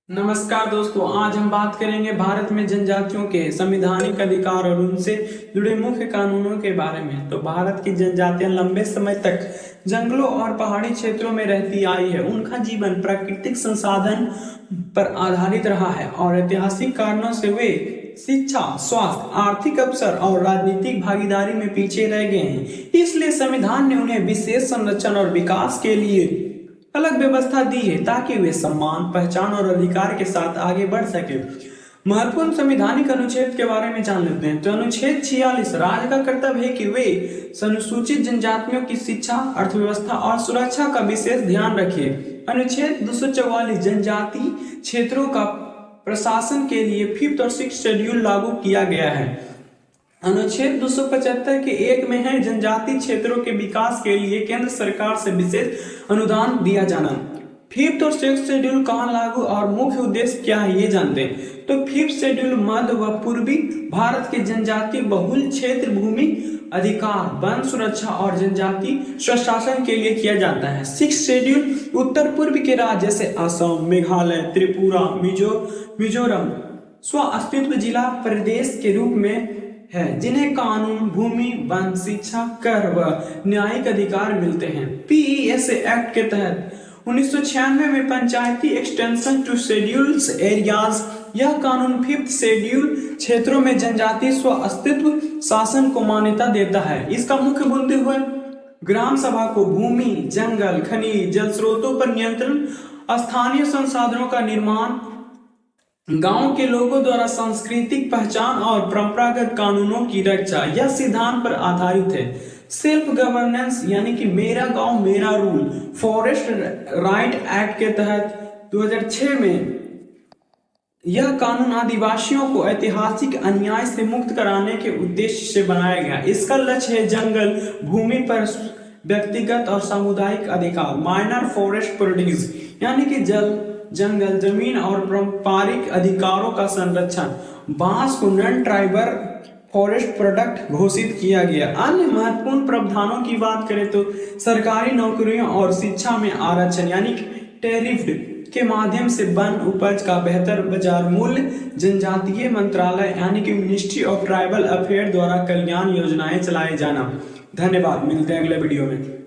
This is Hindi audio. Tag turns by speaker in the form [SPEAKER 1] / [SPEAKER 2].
[SPEAKER 1] नमस्कार दोस्तों, आज हम बात करेंगे भारत में जनजातियों के संवैधानिक अधिकार और उनसे जुड़े मुख्य कानूनों के बारे में। तो भारत की जनजातियां लंबे समय तक जंगलों और पहाड़ी क्षेत्रों में रहती आई है। उनका जीवन प्राकृतिक संसाधन पर आधारित रहा है और ऐतिहासिक कारणों से वे शिक्षा, स्वास्थ्य, आर्थिक अवसर और राजनीतिक भागीदारी में पीछे रह गए हैं। इसलिए संविधान ने उन्हें विशेष संरक्षण और विकास के लिए अलग व्यवस्था दी है ताकि वे सम्मान, पहचान और अधिकार के साथ आगे बढ़ सके। महत्वपूर्ण संवैधानिक अनुच्छेद के बारे में जान लेते हैं। तो अनुच्छेद 46 राज्य का कर्तव्य है कि वे अनुसूचित जनजातियों की शिक्षा, अर्थव्यवस्था और सुरक्षा का विशेष ध्यान रखे। अनुच्छेद 244 जनजाति क्षेत्रों का प्रशासन के लिए 5th और 6th शेड्यूल लागू किया गया है। अनुच्छेद 275 के 1 में है जनजाति क्षेत्रों के विकास के लिए केंद्र सरकार से विशेष अनुदान दिया जाना। 5th और 6th शेड्यूल कहाँ लागू और मुख्य उद्देश्य क्या है ये जानते हैं। तो 5th शेड्यूल मध्य व पूर्वी भारत के जनजाति बहुल क्षेत्र भूमि अधिकार, वन सुरक्षा और जनजाति स्वशासन के लिए किया जाता है। 6th शेड्यूल उत्तर पूर्व के राज्य जैसे असम, मेघालय, त्रिपुरा, मिजोरम स्व अस्तित्व जिला प्रदेश के रूप में है, जिन्हें कानून, भूमि, वन, शिक्षा, कर व न्यायिक अधिकार मिलते हैं। पीईएसए एक्ट के तहत 1996 में पंचायती एक्सटेंशन टू शेड्यूल्स एरियाज यह कानून 5th शेड्यूल क्षेत्रों में जनजाति स्व अस्तित्व शासन को मान्यता देता है। इसका मुख्य बिंदु है ग्राम सभा को भूमि, जंगल, खनिज, जल स्रोतों पर नियंत्रण, स्थानीय संसाधनों का निर्माण, गांव के लोगों द्वारा सांस्कृतिक पहचान और परंपरागत कानूनों की रक्षा। यह सिद्धांत पर आधारित है। सेल्फ गवर्नेंस यानी कि मेरा गांव मेरा रूल। फॉरेस्ट राइट एक्ट के तहत 2006 में यह कानून आदिवासियों को ऐतिहासिक अन्याय से मुक्त कराने के उद्देश्य से बनाया गया। इसका लक्ष्य है जंगल भूमि पर व्यक्तिगत और सामुदायिक अधिकार। माइनर फॉरेस्ट प्रोड्यूस यानी कि जंगल, जमीन और पारंपरिक अधिकारों का संरक्षण। बांस को नॉन ट्राइबल फॉरेस्ट प्रोडक्ट घोषित किया गया। अन्य महत्वपूर्ण प्रावधानों की बात करें तो सरकारी नौकरियों और शिक्षा में आरक्षण यानी टैरिफ के माध्यम से वन उपज का बेहतर बाजार मूल्य, जनजातीय मंत्रालय यानी कि मिनिस्ट्री ऑफ ट्राइबल अफेयर द्वारा कल्याण योजनाएं चलाए जाना। धन्यवाद, मिलते हैं अगले वीडियो में।